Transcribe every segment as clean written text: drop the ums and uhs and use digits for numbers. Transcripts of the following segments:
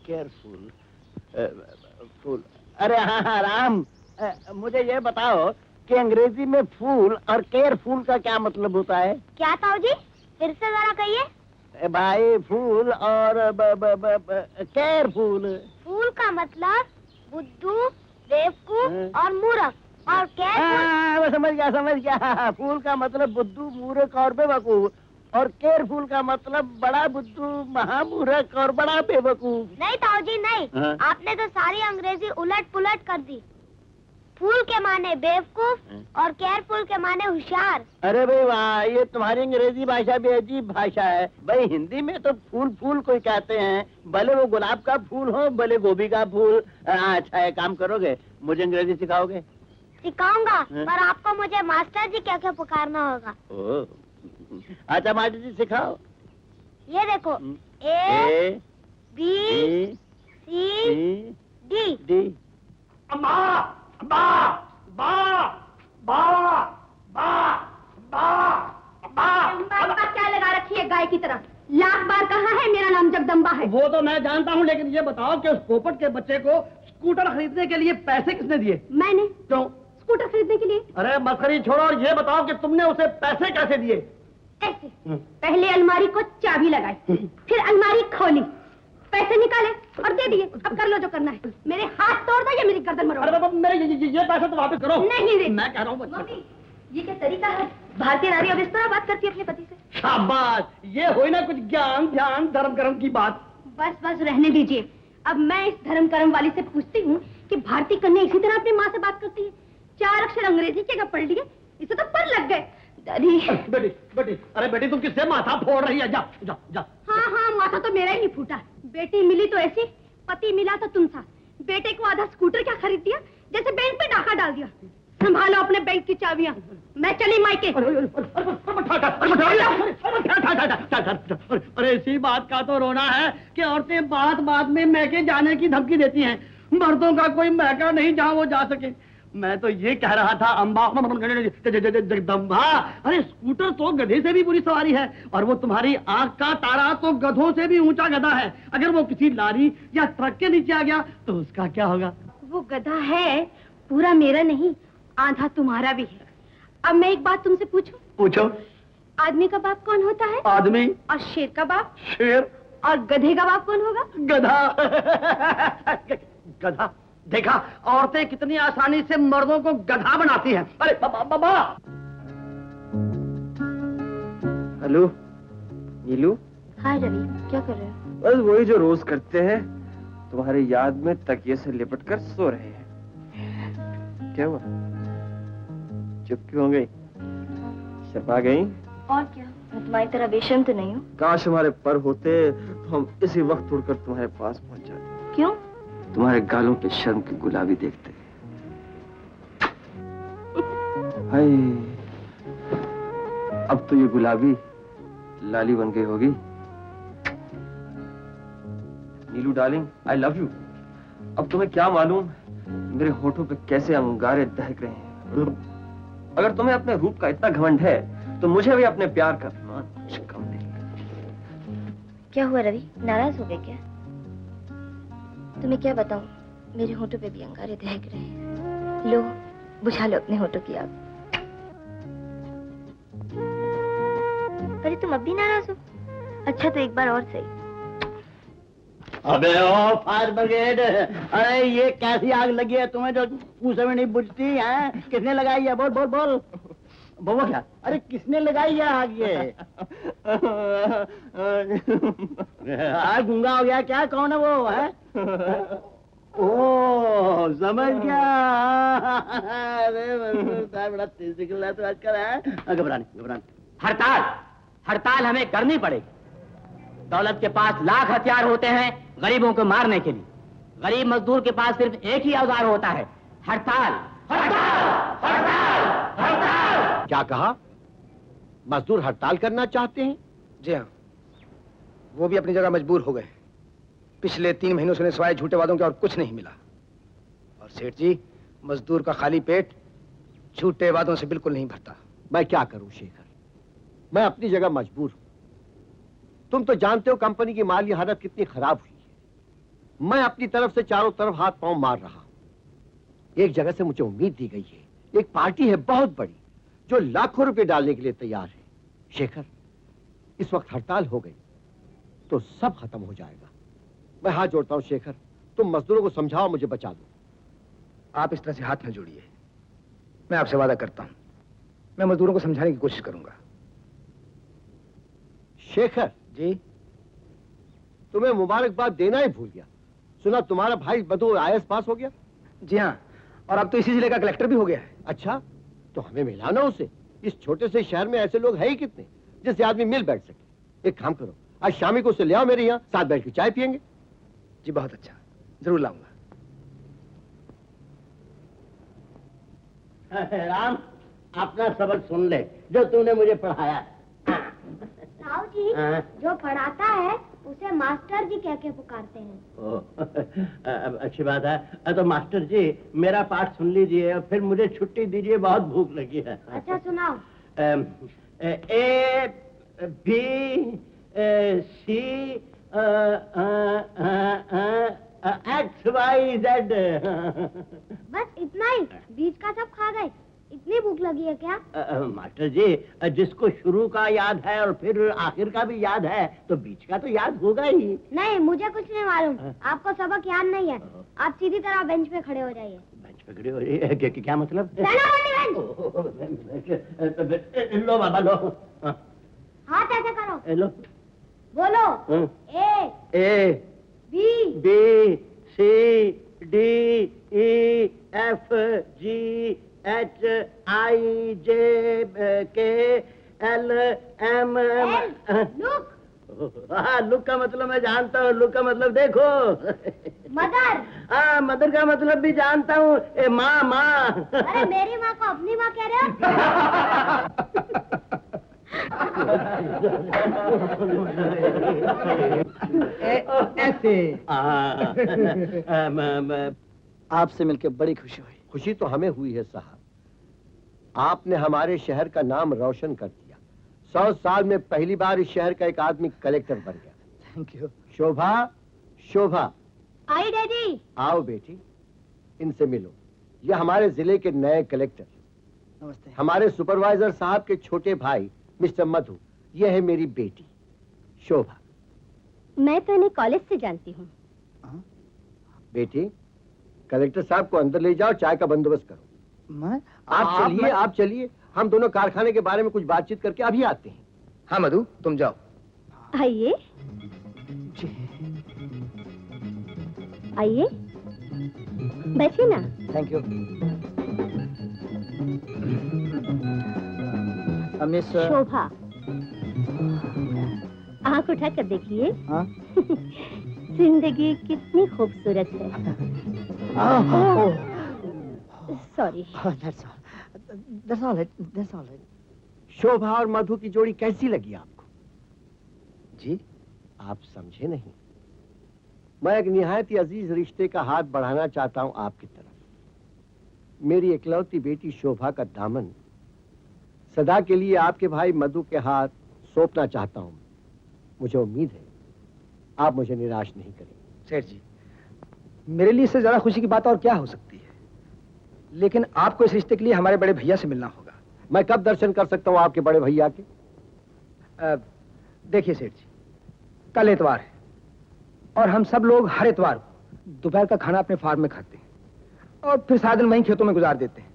Careful फूल। अरे हाँ राम, मुझे ये बताओ कि अंग्रेजी में फूल और केयरफुल का क्या मतलब होता है? क्या ताऊ जी, फिर से जरा कहिए। भाई फूल और केयरफुल। फूल का मतलब बुद्धू, बेवकूफ और मूर्ख, और केयरफुल समझ गया। फूल का मतलब बुद्धू, मूर्ख और बेवकूफ, और केयरफुल का मतलब बड़ा बुद्धू, महामूर्ख और बड़ा बेवकूफ। नहीं ताऊ जी नहीं, आपने तो सारी अंग्रेजी उलट पुलट कर दी। फूल के माने बेवकूफ और केयरफुल के माने होशियार। अरे भाई वाह, ये तुम्हारी अंग्रेजी भाषा भी अजीब भाषा है। भाई हिंदी में तो फूल फूल कोई कहते हैं, भले वो गुलाब का फूल हो, भले गोभी का फूल। अच्छा है, काम करोगे, मुझे अंग्रेजी सिखाओगे? सिखाऊंगा, पर आपको मुझे मास्टर जी क्या क्या पुकारना होगा। अच्छा मास्टर जी सिखाओ। ये देखो, ए बी सी डी। अम्मा, अम्मा, बा, बा, बा, बा, बा। क्या लगा रखी है गाय की तरह? लाख बार कहा है मेरा नाम जगदम्बा है। वो तो मैं जानता हूँ, लेकिन ये बताओ कि उस पोपट के बच्चे को स्कूटर खरीदने के लिए पैसे किसने दिए? मैंने। क्यों? स्कूटर खरीदने के लिए। अरे मस्करी छोड़ो और ये बताओ कि तुमने उसे पैसे कैसे दिए? ऐसे, पहले अलमारी को चाबी लगाई, फिर अलमारी खोली, पैसे निकाले और दे दिए। अब कर लो जो करना है। मेरे हाथ तोड़ दो या मेरी गर्दन मरोड़। अरे बाबा, मेरे ये पैसे तो वापस करो। नहीं रे, मैं कह रहा हूँ मम्मी, ये क्या तरीका है? भारतीय नारी अब इस तरह बात करती है अपने पति से? शाबाश, ये हुई ना कुछ ज्ञान ध्यान धर्म कर्म की बात। बस बस रहने दीजिए। अब मैं इस धर्म कर्म वाली से पूछती हूँ कि भारतीय कन्या इसी तरह अपनी माँ से बात करती है? 4 अक्षर अंग्रेजी के अगर पढ़ लिए, इसे तो पर लग गए। दादी। बेटी बेटी, अरे बेटी तुम किससे माथा फोड़ रही है? जा जा जा। हाँ, माथा तो मेरा ही नहीं फूटा। बेटी मिली तो ऐसी, पति मिला तो तुम सा। बेटे को आधा स्कूटर क्या खरीद दिया, जैसे बैंक पे डाका डाल दिया। संभालो अपने बैंक की चाबियां, मैं चली मायके। अरे इसी बात का तो रोना है कि औरतें बात बात में मैके जाने की धमकी देती हैं। मर्दों का कोई मैका नहीं जहाँ वो जा सके। मैं तो ये कह रहा था अम्बा जगदम्बा, अरे स्कूटर तो गधे से भी बुरी सवारी है, और वो तुम्हारी आंख का तारा तो गधों से भी ऊंचा गधा है। अगर वो किसी लारी या ट्रक के नीचे आ गया तो उसका क्या होगा? वो गधा है, पूरा मेरा नहीं, आधा तुम्हारा भी है। अब मैं एक बात तुमसे पूछूं? पूछो। आदमी का बाप कौन होता है? आदमी। और शेर का बाप? शेर। और गधे का बाप कौन होगा? गधा। गधा। देखा, औरतें कितनी आसानी से मर्दों को गधा बनाती हैं। अरे बाबा। हेलो नीलू। हाय रवि, क्या कर रहे हो? बस वही जो रोज करते हैं, तुम्हारी याद में तकिए से लिपट कर सो रहे हैं। क्या हुआ, चुप क्यों हो गई? शर्मा गई? और क्या, मैं तुम्हारी तरह बेशर्म तो नहीं हूँ। काश हमारे पर होते तो हम इसी वक्त उड़कर तुम्हारे पास पहुंच जाते। क्यों? तुम्हारे गालों पे शर्म की गुलाबी देखते। हाय, अब तो ये गुलाबी लाली बन गई होगी। नीलू डार्लिंग, आई लव यू। अब तुम्हें क्या मालूम मेरे होठों पे कैसे अंगारे दहक रहे हैं। अगर तुम्हें अपने रूप का इतना घमंड है तो मुझे भी अपने प्यार का अभिमान कुछ कम नहीं। क्या हुआ रवि, नाराज हो गए क्या? तुम्हें क्या बताऊं, मेरे होठों पे भी अंगारे दहक रहे हैं। लो, बुझा लो अपने होठों की आग। अरे तुम अब भी नाराज हो? अच्छा तो एक बार और सही। अबे ओ फायर ब्रिगेड, अरे ये कैसी आग लगी है तुम्हें जो पूछे में नहीं बुझती है? किसने लगाई है? बोल बोल बोल। बोलो क्या? अरे किसने लगाई है आग ये? गूंगा हो गया क्या? कौन है वो? है ओ समझ गया। अरे बड़ा तेज निकल रहा है तो आजकल है। घबराने। हड़ताल हमें करनी पड़ेगी। दौलत के पास लाख हथियार होते हैं गरीबों को मारने के लिए। गरीब मजदूर के पास सिर्फ एक ही औजार होता है, हड़ताल। क्या कहा? मजदूर हड़ताल करना चाहते हैं? जी हाँ, वो भी अपनी जगह मजबूर हो गए। पिछले 3 महीनों से उन्हें सिवाय झूठे वादों के और कुछ नहीं मिला। और सेठ जी, मजदूर का खाली पेट झूठे वादों से बिल्कुल नहीं भरता। मैं क्या करूं शेखर, मैं अपनी जगह मजबूर हूं। तुम तो जानते हो कंपनी की माली हालत कितनी खराब हुई है। मैं अपनी तरफ से चारों तरफ हाथ पांव मार रहा हूं। एक जगह से मुझे उम्मीद दी गई है, एक पार्टी है बहुत बड़ी जो लाखों रुपए डालने के लिए तैयार है। शेखर, इस वक्त हड़ताल हो गई तो सब खत्म हो जाएगा। मैं हाथ जोड़ता हूं शेखर, तुम मजदूरों को समझाओ, मुझे बचा दो। आप इस तरह से हाथ न जोड़िए। मैं आपसे वादा करता हूं, मैं मजदूरों को समझाने की कोशिश करूंगा। शेखर जी? तुम्हें मुबारकबाद देना ही भूल गया। सुना तुम्हारा भाई मधु IAS पास हो गया? जी हाँ, और अब तो इसी जिले का कलेक्टर भी हो गया है। अच्छा, तो हमें मिलाना उसे। इस छोटे से शहर में ऐसे लोग हैं ही कितने जिससे आदमी मिल बैठ सके। एक काम करो, आज शामी को उसे ले आओ मेरे यहाँ, साथ बैठ के चाय पियेंगे। जी बहुत अच्छा, जरूर लाऊंगा। राम, अपना सबक सुन ले जो तूने मुझे पढ़ाया। साहू जी, हाँ? जो पढ़ाता है उसे मास्टर जी कह के पुकारते हैं। अच्छी बात है। तो मास्टर जी, मेरा पाठ सुन लीजिए और फिर मुझे छुट्टी दीजिए, बहुत भूख लगी है। अच्छा सुनाओ। A B C X Y Z। बस इतना ही? बीच का सब खा गए? इतनी भूख लगी है क्या? मास्टर जी, जिसको शुरू का याद है और फिर आखिर का भी याद है तो बीच का तो याद होगा ही। नहीं, मुझे कुछ नहीं मालूम। आपको सबक याद नहीं है। आप सीधी तरह बेंच पे खड़े हो जाइए। बेंच पे खड़े हो रही है? क्या मतलब? बेंच। लो बाबा लो। हाथ ऐसे करो। लो। बोलो। A B C D E F G H I J K L M look. हाँ, लुक का मतलब मैं जानता हूँ। लुक का मतलब देखो। मदर। हाँ, मदर का मतलब भी जानता हूँ। ए माँ, माँ। अरे मेरी माँ को अपनी माँ कह रहे हो? ऐसे। आपसे मिलकर बड़ी खुशी हुई। खुशी तो हमें हुई है साहब, आपने हमारे शहर का नाम रोशन कर दिया। 100 साल में पहली बार इस शहर का एक आदमी कलेक्टर बन गया। Thank you. Shobha, Shobha. I daddy. आओ बेटी, इनसे मिलो। ये हमारे जिले के नए कलेक्टर, नमस्ते। हमारे सुपरवाइजर साहब के छोटे भाई मिस्टर मधु। ये है मेरी बेटी शोभा। मैं तो इन्हें कॉलेज से जानती हूँ। बेटी, कलेक्टर साहब को अंदर ले जाओ, चाय का बंदोबस्त करो। मैं आप चलिए, हम दोनों कारखाने के बारे में कुछ बातचीत करके अभी आते हैं। हाँ मधु, तुम जाओ। आइए आइए, बैठिए ना। Thank you. मिस शोभा, आँख उठा कर देखिए। हाँ? जिंदगी कितनी खूबसूरत है। सॉरी। That's all right. शोभा और मधु की जोड़ी कैसी लगी आपको? जी? आप समझे नहीं। मैं एक निहायत ही अजीज रिश्ते का हाथ बढ़ाना चाहता हूं आपकी तरफ। मेरी इकलौती बेटी शोभा का दामन सदा के लिए आपके भाई मधु के हाथ सौंपना चाहता हूं। मुझे उम्मीद है आप मुझे निराश नहीं करेंगे। सेठ जी, मेरे लिए इससे ज्यादा खुशी की बात और क्या हो सकती है, लेकिन आपको इस रिश्ते के लिए हमारे बड़े भैया से मिलना होगा। मैं कब दर्शन कर सकता हूं आपके बड़े भैया के? देखिए सेठ जी, कल इतवार है और हम सब लोग हर इतवार को दोपहर का खाना अपने फार्म में खाते हैं और फिर सारा दिन वहीं खेतों में गुजार देते हैं।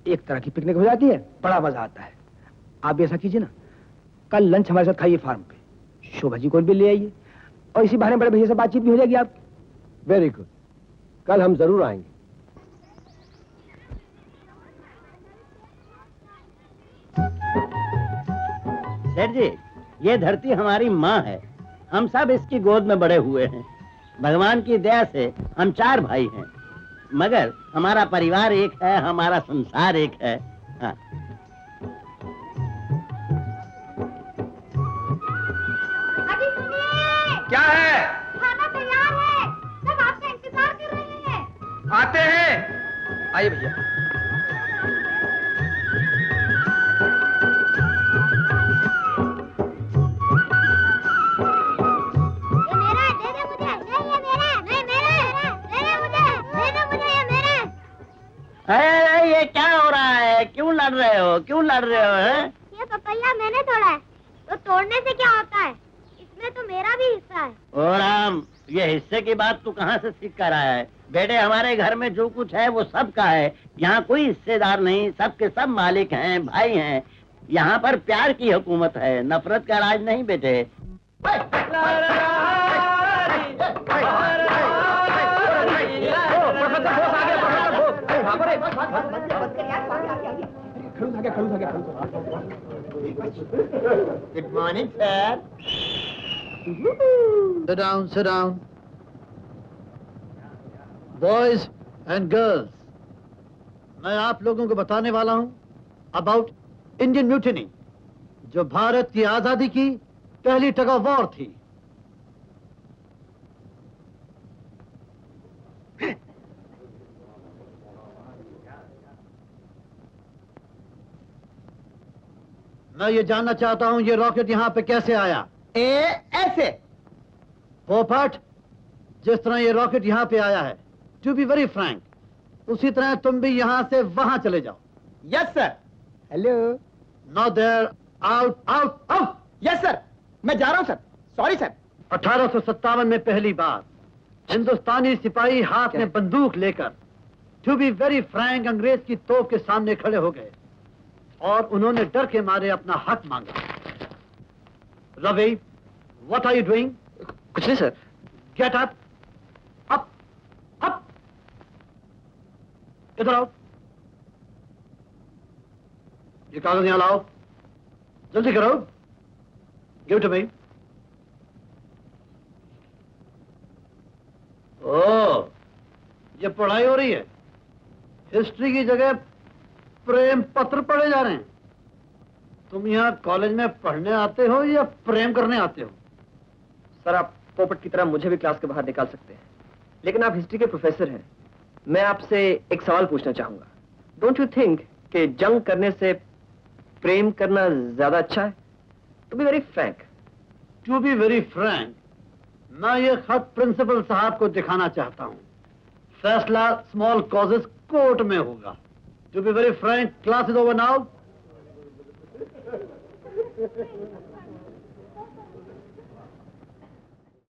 एक तरह की पिकनिक हो जाती है, बड़ा मजा आता है। आप भी ऐसा कीजिए ना, कल लंच हमारे साथ खाइए फार्म पे। शोभा जी को भी ले आइए और इसी बहाने बड़े भैया से बातचीत भी हो जाएगी आपकी। वेरी गुड, कल हम जरूर आएंगे। सेठ जी, ये धरती हमारी माँ है। हम सब इसकी गोद में बड़े हुए हैं। भगवान की दया से हम 4 भाई हैं, मगर हमारा परिवार एक है, हमारा संसार एक है। हाँ। अभी सुनिए। क्या है? खाना तैयार है, सब आपका इंतजार कर रहे हैं। आते हैं। आइए भैया। ये मेरा है, दे दे मुझे। नहीं, ये मेरा लड़ रहे हो, क्यों लड़ रहे हो? हैं? ये पपैया मैंने तोड़ा है, तो तोड़ने से क्या होता है? इसमें तो मेरा भी हिस्सा है। ओ राम, ये हिस्से की बात तू कहाँ से सीख कर आया है? बेटे, हमारे घर में जो कुछ है वो सबका है। यहाँ कोई हिस्सेदार नहीं, सबके सब मालिक हैं, भाई हैं। यहाँ पर प्यार की हुकूमत है, नफरत का राज नहीं बेटे। Good morning sir. Sit down, sit down. Boys and girls, मैं आप लोगों को बताने वाला हूं अबाउट इंडियन म्यूटिनी, जो भारत की आजादी की पहली टग ऑफ वॉर थी। मैं ये जानना चाहता हूं ये रॉकेट यहां पे कैसे आया? ऐसे पोपट, जिस तरह ये रॉकेट यहाँ पे आया है, टू बी वेरी फ्रैंक, उसी तरह तुम भी यहाँ से वहां चले जाओ। Yes sir. Hello. Not there, out out out. Yes sir, मैं जा रहा हूँ सर। Sorry sir. 1857 में पहली बार हिंदुस्तानी सिपाही हाथ में बंदूक लेकर, टू बी वेरी फ्रैंक, अंग्रेज की तोप के सामने खड़े हो गए और उन्होंने डर के मारे अपना हक मांगा। Ravi, what are you doing? कुछ नहीं sir. Get up, up up, इधर आओ। ये कागज यहां लाओ, जल्दी करो। Give to me. ओ, ये पढ़ाई हो रही है। हिस्ट्री की जगह प्रेम पत्र पढ़े जा रहे हैं। तुम यहाँ कॉलेज में पढ़ने आते हो या प्रेम करने आते हो? सर, आप पोपट की तरह मुझे भी क्लास के बाहर निकाल सकते हैं, लेकिन आप हिस्ट्री के प्रोफेसर हैं। मैं आपसे एक सवाल पूछना चाहूंगा। डोंट यू थिंक कि जंग करने से प्रेम करना ज्यादा अच्छा है? To be very frank. To be very frank, मैं ये खत प्रिंसिपल साहब को दिखाना चाहता हूँ। फैसला स्मॉल कॉजेस कोर्ट में होगा। To be very frank, class is over now.